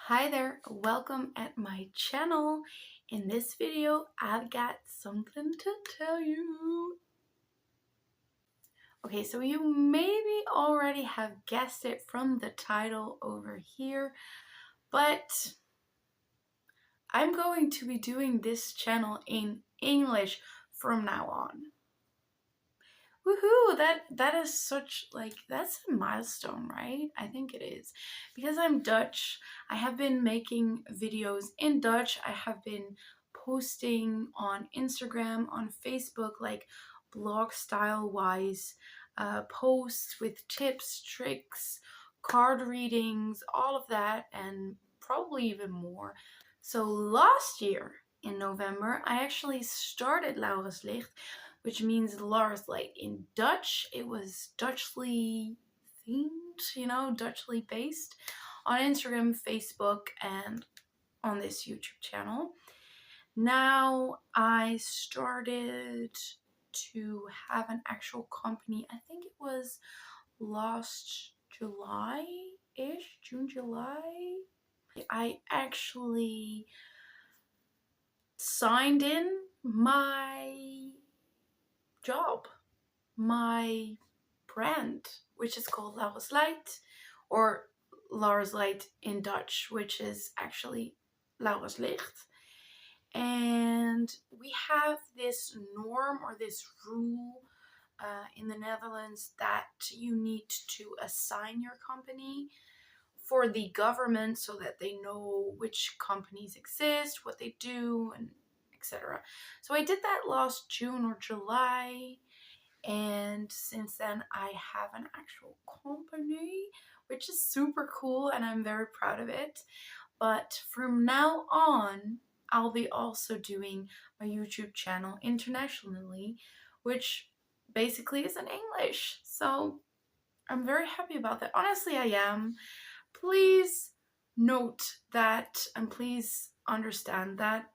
Hi there, welcome at my channel. In this video, I've got something to tell you. Okay, so you maybe already have guessed it from the title over here, but I'm going to be doing this channel in English from now on. Woohoo! That is that's a milestone, right? I think it is. Because I'm Dutch, I have been making videos in Dutch. I have been posting on Instagram, on Facebook, like blog style wise, posts with tips, tricks, card readings, all of that, and probably even more. So last year in November, I actually started Laura's Licht, which means Laura's Light. In Dutch, it was Dutchly themed, Dutchly based on Instagram, Facebook, and on this YouTube channel. Now I started to have an actual company. I think it was last July-ish, June, July. I actually signed in my job, my brand, which is called Laura's Light, or Laura's Light in Dutch, which is actually Laura's Licht. And we have this norm or this rule in the Netherlands that you need to assign your company for the government so that they know which companies exist, what they do, and etc. So I did that last June or July, and since then I have an actual company, which is super cool and I'm very proud of it. But from now on, I'll be also doing my YouTube channel internationally, which basically is in English. So I'm very happy about that. Honestly, I am. Please note that, and please understand that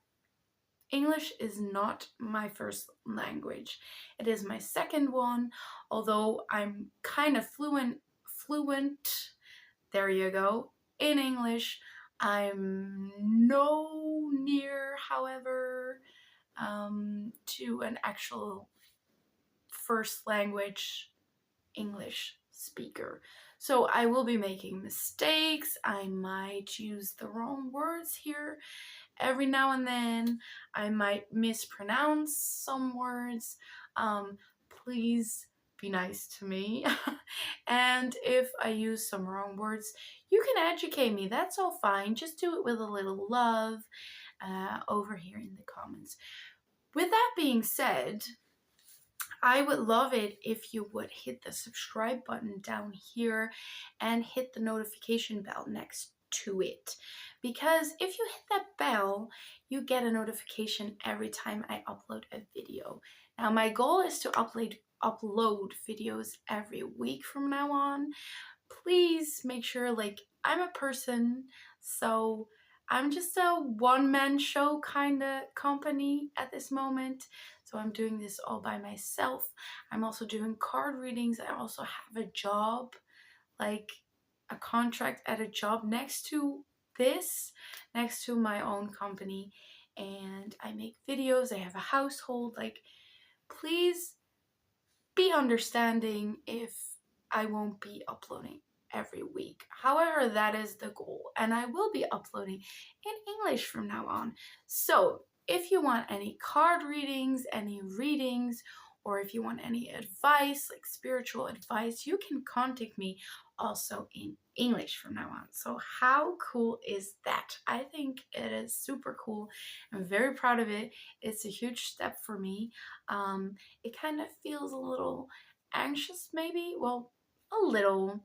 English is not my first language. It is my second one, although I'm kind of fluent, there you go, in English. I'm no near, however, to an actual first language English speaker. So I will be making mistakes. I might use the wrong words here. Every now and then I might mispronounce some words. Please be nice to me. And if I use some wrong words, you can educate me. That's all fine. Just do it with a little love over here in the comments. With that being said, I would love it if you would hit the subscribe button down here and hit the notification bell next to it. Because if you hit that bell, you get a notification every time I upload a video. Now my goal is to upload videos every week from now on. Please make sure, like, I'm a person, so I'm just a one-man show kind of company at this moment. So I'm doing this all by myself. I'm also doing card readings. I also have a job, like a contract at a job next to my own company. And I make videos. I have a household. Like, please be understanding if I won't be uploading every week. However, that is the goal, and I will be uploading in English from now on. So if you want any card readings, any readings, or if you want any advice, like spiritual advice, you can contact me also in English from now on. So how cool is that? I think it is super cool. I'm very proud of it. It's a huge step for me. It kind of feels a little anxious, maybe. Well, a little.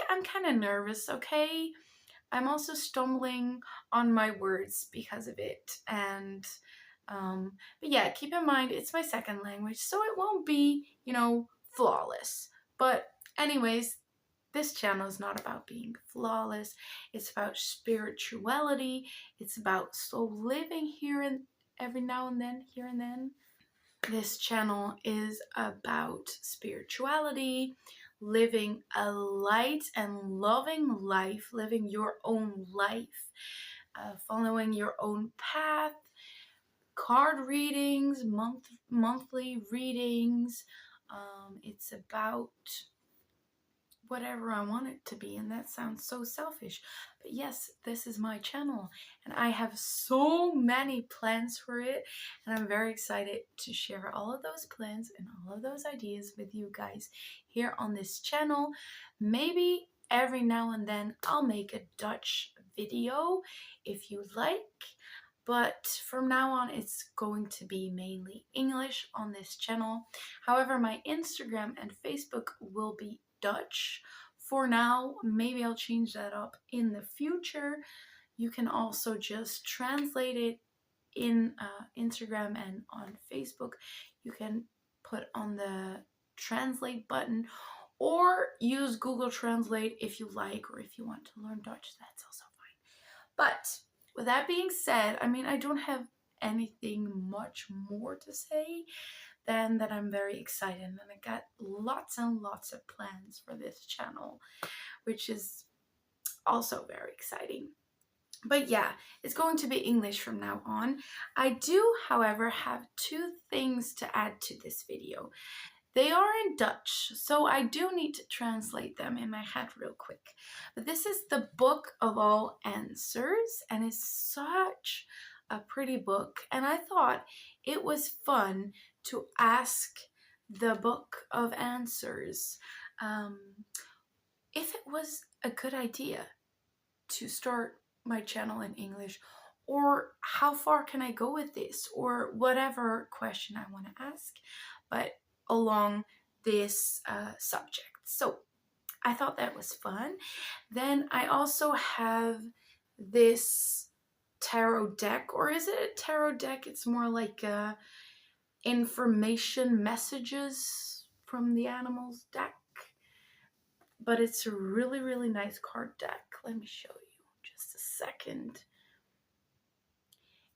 I'm kind of nervous, okay? I'm also stumbling on my words because of it. And, but yeah, keep in mind, it's my second language, so it won't be, flawless. But anyways, this channel is not about being flawless. It's about spirituality. It's about soul living here and every now and then, here and then. This channel is about spirituality, living a light and loving life, living your own life, following your own path, card readings, monthly readings. It's about whatever I want it to be, and that sounds so selfish. But yes, this is my channel, and I have so many plans for it, and I'm very excited to share all of those plans and all of those ideas with you guys here on this channel. Maybe every now and then I'll make a Dutch video if you like. But from now on, it's going to be mainly English on this channel. However, my Instagram and Facebook will be Dutch for now. Maybe I'll change that up in the future. You can also just translate it in Instagram and on Facebook. You can put on the translate button or use Google Translate if you like, or if you want to learn Dutch, that's also fine. But with that being said, I mean, I don't have anything much more to say than that I'm very excited, and I got lots and lots of plans for this channel, which is also very exciting. But yeah, it's going to be English from now on. I do, however, have 2 things to add to this video. They are in Dutch, so I do need to translate them in my head real quick. But this is the Book of All Answers, and it's such a pretty book. And I thought it was fun to ask the Book of Answers if it was a good idea to start my channel in English, or how far can I go with this, or whatever question I want to ask, but along this subject. So I thought that was fun. Then I also have this tarot deck, or is it a tarot deck? It's more like information messages from the animals deck, but it's a really, really nice card deck. Let me show you just a second.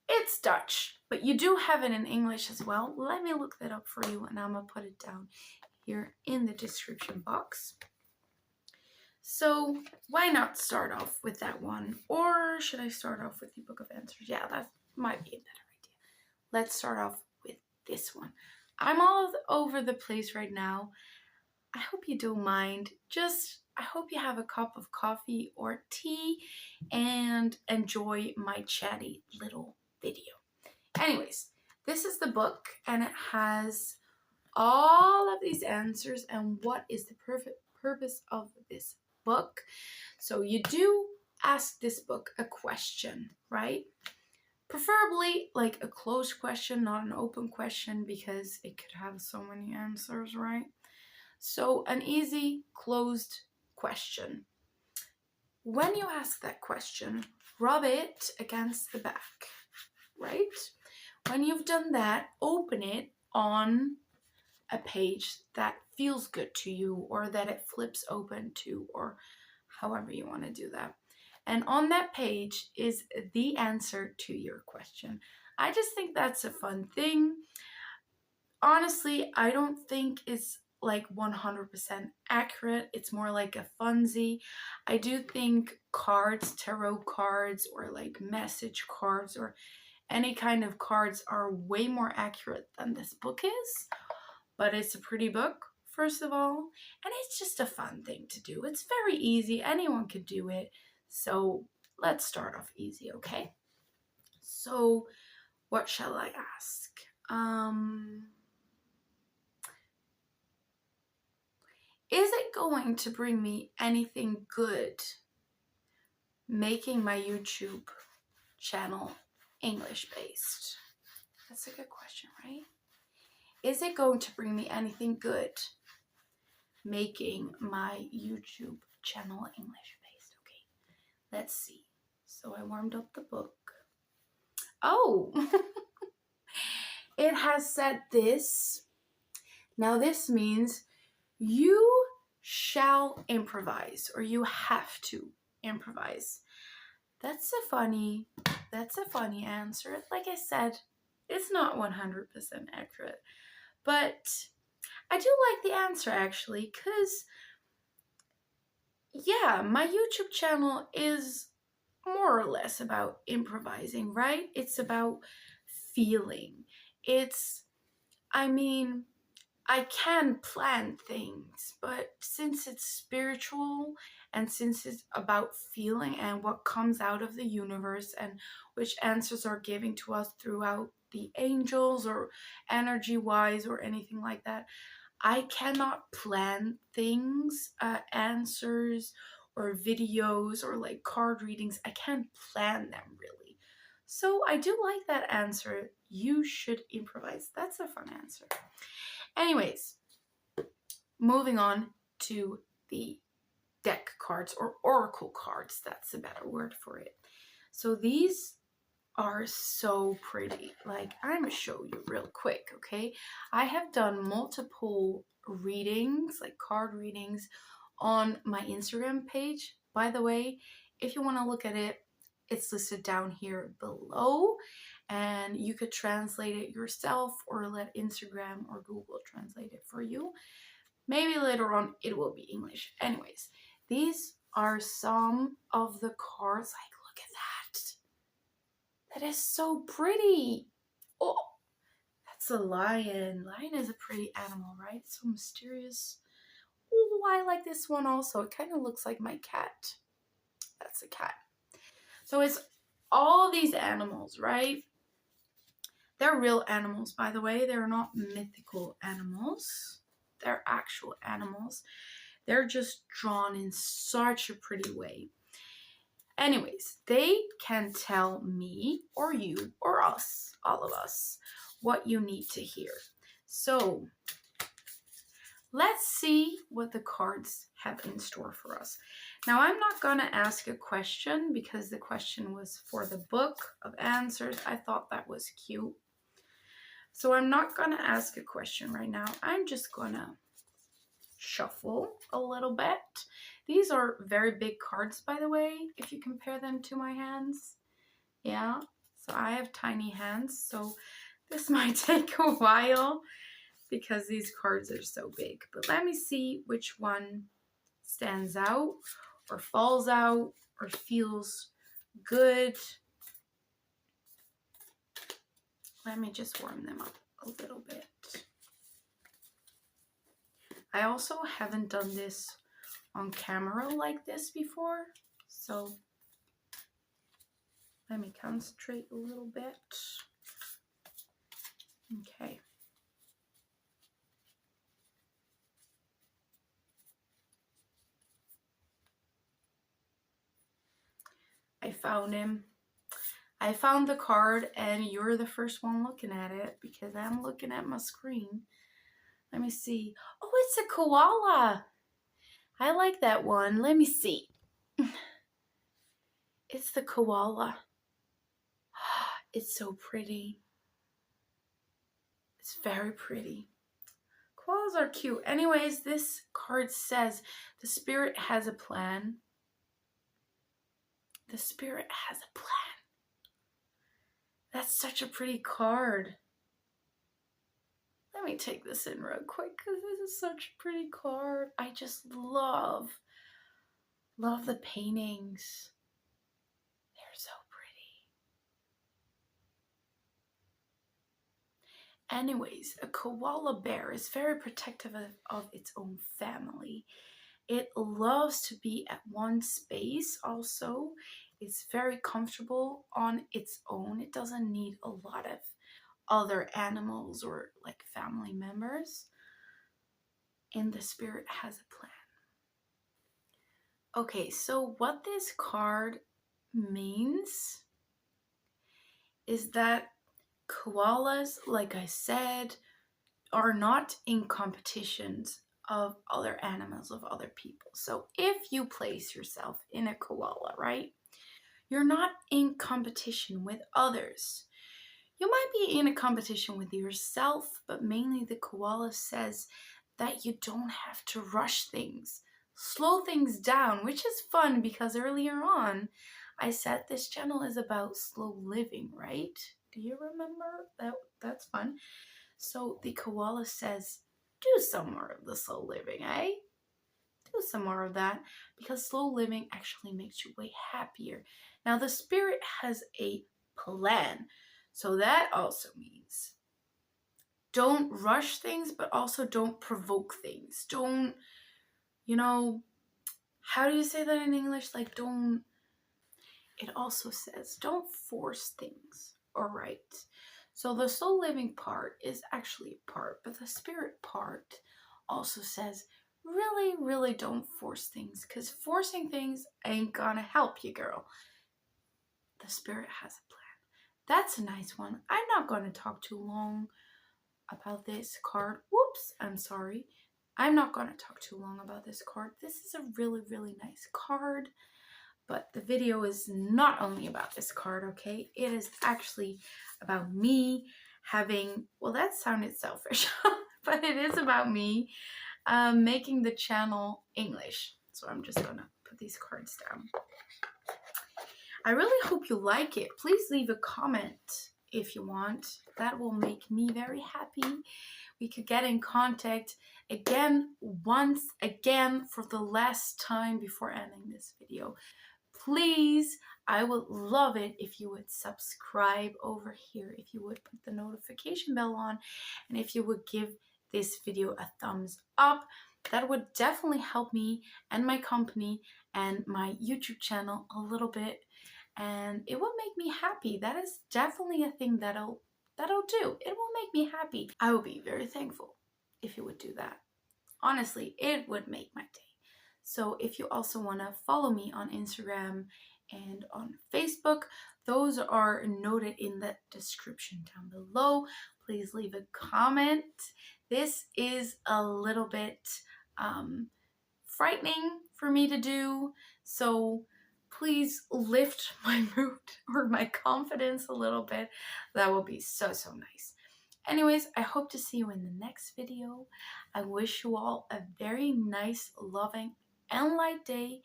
It's Dutch, but you do have it in English as well. Let me look that up for you, and I'm gonna put it down here in the description box. So why not start off with that one? Or should I start off with the Book of Answers? Yeah, that might be a better idea. Let's start off with this one. I'm all over the place right now. I hope you don't mind. I hope you have a cup of coffee or tea and enjoy my chatty little video. Anyways, this is the book, and it has all of these answers and what is the perfect purpose of this book. So you do ask this book a question, right? Preferably like a closed question, not an open question, because it could have so many answers, right? So an easy closed question. When you ask that question, rub it against the back, right? When you've done that, open it on a page that feels good to you, or that it flips open to, or however you want to do that. And on that page is the answer to your question. I just think that's a fun thing. Honestly, I don't think it's like 100% accurate. It's more like a funsy. I do think cards, tarot cards, or like message cards, or any kind of cards are way more accurate than this book is. But it's a pretty book, first of all, and it's just a fun thing to do. It's very easy. Anyone could do it. So let's start off easy, okay? So what shall I ask? Is it going to bring me anything good making my YouTube channel English based? That's a good question, right? Is it going to bring me anything good making my YouTube channel English based? Okay, let's see. So I warmed up the book. Oh, it has said this. Now this means you shall improvise, or you have to improvise. That's a funny answer. Like I said, it's not 100% accurate, but I do like the answer actually, because yeah, my YouTube channel is more or less about improvising, right? It's about feeling. It's, I mean, I can plan things, but since it's spiritual and since it's about feeling and what comes out of the universe and which answers are given to us throughout the angels or energy wise or anything like that, I cannot plan things, answers or videos or like card readings. I can't plan them really. So I do like that answer. You should improvise. That's a fun answer. Anyways, moving on to the deck cards or oracle cards. That's a better word for it. So these are so pretty. Like, I'm gonna show you real quick, okay? I have done multiple readings, like card readings, on my Instagram page. By the way, if you want to look at it, it's listed down here below, and you could translate it yourself or let Instagram or Google translate it for you. Maybe later on it will be English. Anyways, these are some of the cards. Like, look at that. That is so pretty. Oh, that's a lion. Lion is a pretty animal, right? It's so mysterious. Oh, I like this one also. It kind of looks like my cat. That's a cat. So it's all these animals, right? They're real animals, by the way. They're not mythical animals. They're actual animals. They're just drawn in such a pretty way. Anyways, they can tell me or you or us, all of us, what you need to hear. So let's see what the cards have in store for us. Now, I'm not going to ask a question because the question was for the book of answers. I thought that was cute. So I'm not going to ask a question right now. I'm just going to shuffle a little bit. These are very big cards, by the way, if you compare them to my hands. Yeah, so I have tiny hands, so this might take a while because these cards are so big. But let me see which one stands out or falls out or feels good. Let me just warm them up a little bit. I also haven't done this on camera like this before, so let me concentrate a little bit. Okay. I found him. I found the card and you're the first one looking at it because I'm looking at my screen. Let me see. Oh, it's a koala. I like that one. Let me see. It's the koala. It's so pretty. It's very pretty. Koalas are cute. Anyways, this card says the spirit has a plan. The spirit has a plan. That's such a pretty card. Let me take this in real quick because this is such a pretty card. I just love the paintings. They're so pretty. Anyways, a koala bear is very protective of its own family. It loves to be at one space also. It's very comfortable on its own. It doesn't need a lot of other animals or like family members. And the spirit has a plan. Okay, so what this card means is that koalas, like I said, are not in competitions of other animals, of other people. So if you place yourself in a koala, right, you're not in competition with others. You might be in a competition with yourself, but mainly the koala says that you don't have to rush things. Slow things down, which is fun because earlier on I said this channel is about slow living, right? Do you remember? That's fun. So the koala says, do some more of the slow living, eh? do some more of that because slow living actually makes you way happier. Now, the spirit has a plan. So that also means don't rush things, but also don't provoke things. Don't, you know, how do you say that in English? Like, don't, it also says don't force things. All right. So the soul living part is actually a part, but the spirit part also says really, really don't force things because forcing things ain't gonna help you, girl. The spirit has a plan. That's a nice one. I'm not going to talk too long about this card. Whoops, I'm sorry. I'm not going to talk too long about this card. This is a really, really nice card. But the video is not only about this card, okay? It is actually about me having, well, that sounded selfish, but it is about me making the channel English. So I'm just going to put these cards down. I really hope you like it. Please leave a comment if you want. That will make me very happy. We could get in contact again, once again, for the last time before ending this video. Please, I would love it if you would subscribe over here, if you would put the notification bell on, and if you would give this video a thumbs up. That would definitely help me and my company and my YouTube channel a little bit, and it will make me happy. That is definitely a thing that'll do. It will make me happy. I will be very thankful if you would do that. Honestly, it would make my day. So if you also want to follow me on Instagram and on Facebook, those are noted in the description down below. Please leave a comment. This is a little bit frightening for me to do, so please lift my mood or my confidence a little bit. That would be so, so nice. Anyways, I hope to see you in the next video. I wish you all a very nice, loving, and light day,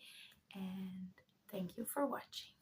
and thank you for watching.